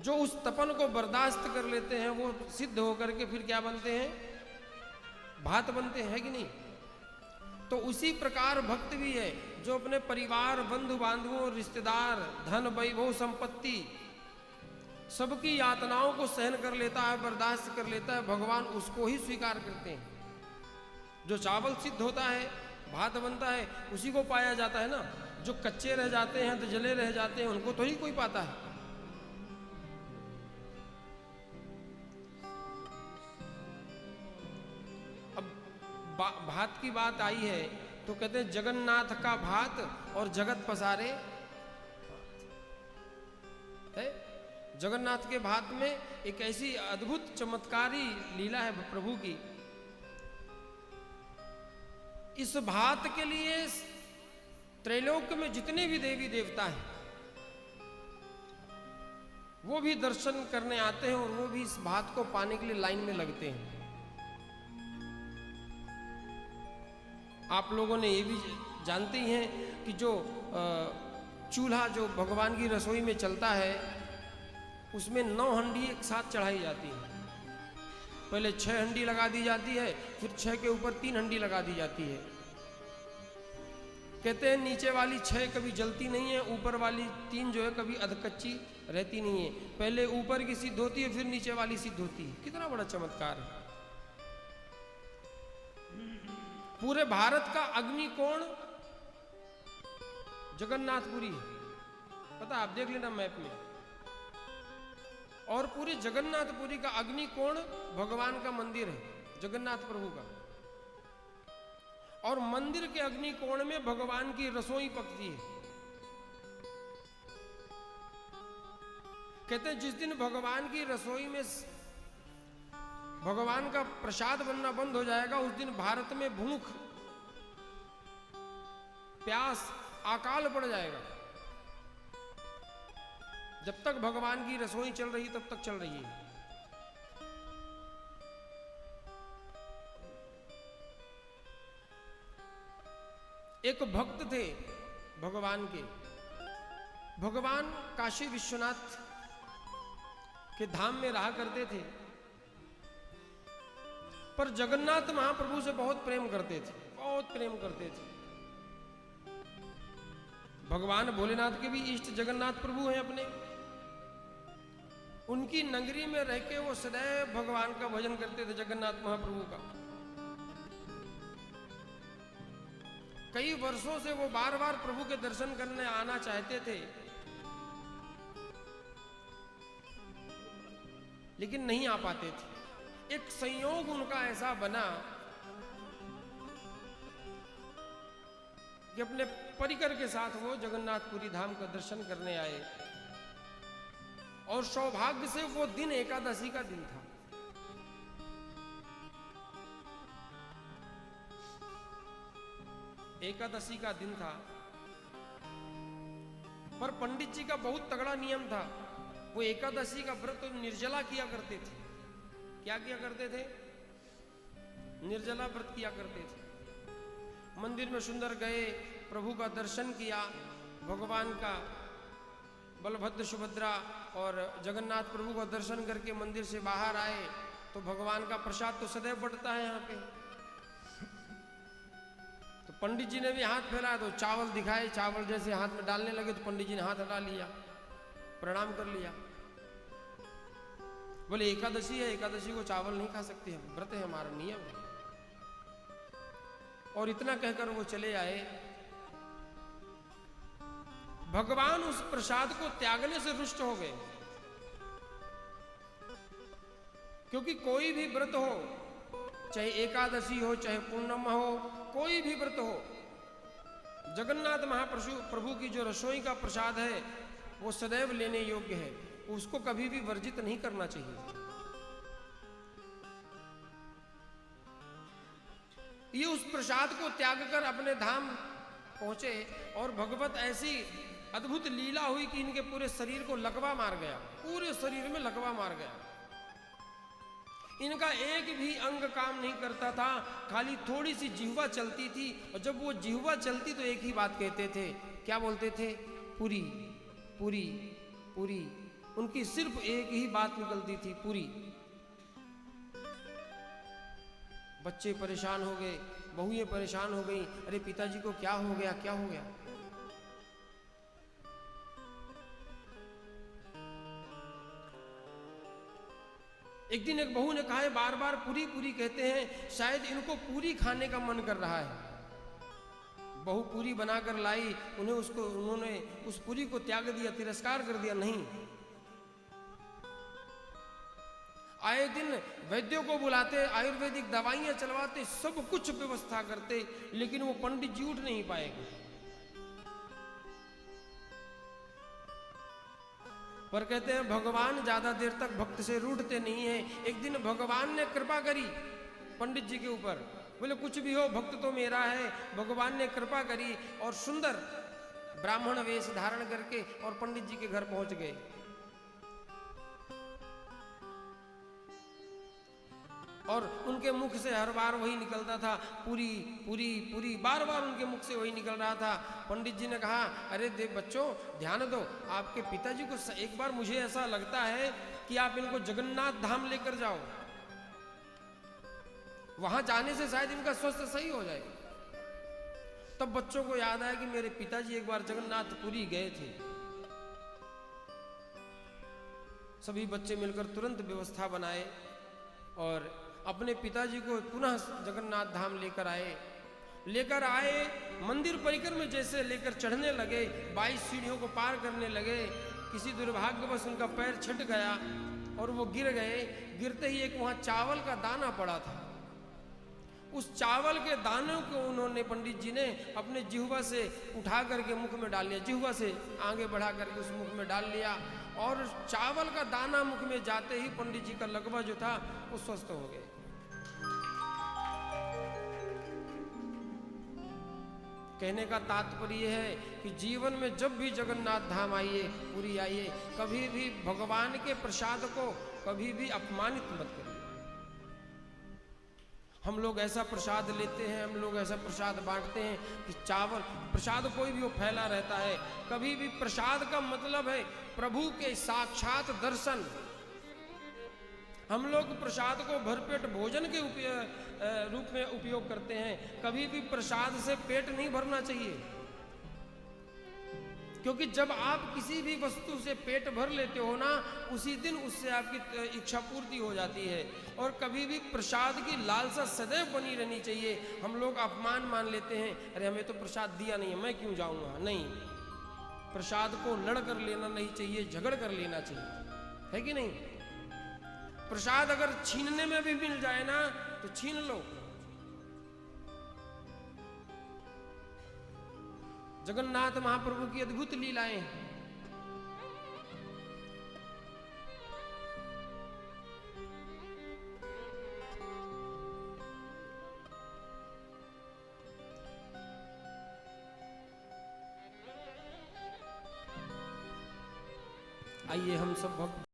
जो उस तपन को बर्दाश्त कर लेते हैं वो सिद्ध होकर के फिर क्या बनते हैं, भात बनते हैं कि नहीं। तो उसी प्रकार भक्त भी है जो अपने परिवार, बंधु बांधवों, रिश्तेदार, धन, वैभव, संपत्ति, सबकी यातनाओं को सहन कर लेता है, बर्दाश्त कर लेता है, भगवान उसको ही स्वीकार करते हैं। जो चावल सिद्ध होता है, भात बनता है, उसी को पाया जाता है ना। जो कच्चे रह जाते हैं, तो जले रह जाते हैं, उनको तो ही कोई पाता है। अब भात की बात आई है तो कहते हैं जगन्नाथ का भात और जगत पसारे है। जगन्नाथ के भात में एक ऐसी अद्भुत चमत्कारी लीला है प्रभु की। इस भात के लिए त्रैलोक्य में जितने भी देवी देवता हैं वो भी दर्शन करने आते हैं और वो भी इस भात को पाने के लिए लाइन में लगते हैं। आप लोगों ने ये भी जानते ही हैं कि जो चूल्हा जो भगवान की रसोई में चलता है उसमें 9 हंडी एक साथ चढ़ाई जाती है। पहले 6 हंडी लगा दी जाती है, फिर 6 के ऊपर 3 हंडी लगा दी जाती है। कहते हैं नीचे वाली 6 कभी जलती नहीं है, ऊपर वाली 3 जो है कभी अधकच्ची रहती नहीं है। पहले ऊपर की सिद्ध होती है, फिर नीचे वाली सिद्ध होती है। कितना बड़ा चमत्कार है। पूरे भारत का अग्निकोण जगन्नाथपुरी है, पता आप देख लेना मैप में। और पूरे जगन्नाथपुरी का अग्निकोण भगवान का मंदिर है, जगन्नाथ प्रभु का। और मंदिर के अग्निकोण में भगवान की रसोई पकती है। कहते हैं जिस दिन भगवान की रसोई में भगवान का प्रसाद बनना बंद हो जाएगा, उस दिन भारत में भूख, प्यास, अकाल पड़ जाएगा। जब तक भगवान की रसोई चल रही तब तक चल रही है। एक भक्त थे भगवान के। भगवान काशी विश्वनाथ के धाम में रहा करते थे, पर जगन्नाथ महाप्रभु से बहुत प्रेम करते थे, बहुत प्रेम करते थे। भगवान भोलेनाथ के भी इष्ट जगन्नाथ प्रभु हैं अपने। उनकी नगरी में रह के वो सदैव भगवान का भजन करते थे, जगन्नाथ महाप्रभु का। कई वर्षों से वो बार बार प्रभु के दर्शन करने आना चाहते थे, लेकिन नहीं आ पाते थे। एक संयोग उनका ऐसा बना कि अपने परिकर के साथ वो जगन्नाथपुरी धाम का दर्शन करने आए। और सौभाग्य से वो दिन एकादशी का दिन था। एकादशी का दिन था, पर पंडित जी का बहुत तगड़ा नियम था। वो एकादशी का व्रत निर्जला किया करते थे। क्या किया करते थे? निर्जला व्रत किया करते थे। मंदिर में सुंदर गए, प्रभु का दर्शन किया, भगवान का बलभद्र सुभद्रा और जगन्नाथ प्रभु का दर्शन करके मंदिर से बाहर आए तो भगवान का प्रसाद तो सदैव बंटता है यहाँ पे। तो पंडित जी ने भी हाथ फैलाया तो चावल दिखाए, चावल जैसे हाथ में डालने लगे तो पंडित जी ने हाथ हटा लिया, प्रणाम कर लिया। बोले एकादशी है, एकादशी को चावल नहीं खा सकते हम, व्रत है हमारा, नियम है। और इतना कहकर वो चले आए। भगवान उस प्रसाद को त्यागने से रुष्ट हो गए। क्योंकि कोई भी व्रत हो, चाहे एकादशी हो, चाहे पूर्णिमा हो, कोई भी व्रत हो, जगन्नाथ महाप्रभु की जो रसोई का प्रसाद है वो सदैव लेने योग्य है। उसको कभी भी वर्जित नहीं करना चाहिए। ये उस प्रसाद को त्याग कर अपने धाम पहुंचे और भगवत ऐसी अद्भुत लीला हुई कि इनके पूरे शरीर को लकवा मार गया, पूरे शरीर में लकवा मार गया। इनका एक भी अंग काम नहीं करता था, खाली थोड़ी सी जिह्वा चलती थी। और जब वो जिह्वा चलती तो एक ही बात कहते थे, क्या बोलते थे? पूरी पूरी पूरी। उनकी सिर्फ एक ही बात निकलती थी पूरी। बच्चे परेशान हो गए, बहुएं परेशान हो गई, अरे पिताजी को क्या हो गया, क्या हो गया। एक दिन एक बहू ने कहा है, बार बार पूरी पूरी कहते हैं, शायद इनको पूरी खाने का मन कर रहा है। बहू पूरी बनाकर लाई, उन्होंने उस पूरी को त्याग दिया, तिरस्कार कर दिया, नहीं। आए दिन वैद्यों को बुलाते, आयुर्वेदिक दवाइयां चलवाते, सब कुछ व्यवस्था करते, लेकिन वो पंडित जी उठ नहीं पाएंगे। पर कहते हैं भगवान ज्यादा देर तक भक्त से रूठते नहीं है। एक दिन भगवान ने कृपा करी पंडित जी के ऊपर, बोले कुछ भी हो भक्त तो मेरा है। भगवान ने कृपा करी और सुंदर ब्राह्मण वेश धारण करके और पंडित जी के घर पहुंच गए। और उनके मुख से हर बार वही निकलता था, पूरी पूरी पूरी, बार बार उनके मुख से वही निकल रहा था। पंडित जी ने कहा, अरे देव बच्चों ध्यान दो, आपके पिताजी को एक बार मुझे ऐसा लगता है कि आप इनको जगन्नाथ धाम लेकर जाओ, वहां जाने से शायद इनका स्वास्थ्य सही हो जाए। तब बच्चों को याद आया कि मेरे पिताजी एक बार जगन्नाथपुरी गए थे। सभी बच्चे मिलकर तुरंत व्यवस्था बनाए और अपने पिताजी को पुनः जगन्नाथ धाम लेकर आए। मंदिर परिकर में जैसे लेकर चढ़ने लगे, 22 सीढ़ियों को पार करने लगे। किसी दुर्भाग्यवश उनका पैर छट गया और वो गिर गए। गिरते ही एक वहां चावल का दाना पड़ा था। उस चावल के दानों को उन्होंने, पंडित जी ने अपने जिह्वा से उठा करके मुख में डाल लिया, जिह्वा से आगे बढ़ा करके उस मुख में डाल लिया। और चावल का दाना मुख में जाते ही पंडित जी का लगवा जो था वो स्वस्थ हो गए। कहने का तात्पर्य है कि जीवन में जब भी जगन्नाथ धाम आइए, पुरी आइए, कभी भी भगवान के प्रसाद को कभी भी अपमानित मत करिए। हम लोग ऐसा प्रसाद लेते हैं, हम लोग ऐसा प्रसाद बांटते हैं कि चावल प्रसाद कोई भी वो फैला रहता है। कभी भी प्रसाद का मतलब है प्रभु के साक्षात दर्शन। हम लोग प्रसाद को भरपेट भोजन के रूप में उपयोग करते हैं। कभी भी प्रसाद से पेट नहीं भरना चाहिए, क्योंकि जब आप किसी भी वस्तु से पेट भर लेते हो ना, उसी दिन उससे आपकी इच्छा पूर्ति हो जाती है। और कभी भी प्रसाद की लालसा सदैव बनी रहनी चाहिए। हम लोग अपमान मान लेते हैं, अरे हमें तो प्रसाद दिया नहीं है, मैं क्यों जाऊंगा। नहीं, प्रसाद को लड़ कर लेना नहीं चाहिए, झगड़ कर लेना चाहिए, है कि नहीं। प्रसाद अगर छीनने में भी मिल जाए ना तो छीन लो। जगन्नाथ महाप्रभु की अद्भुत लीलाएं। आइए हम सब भक्त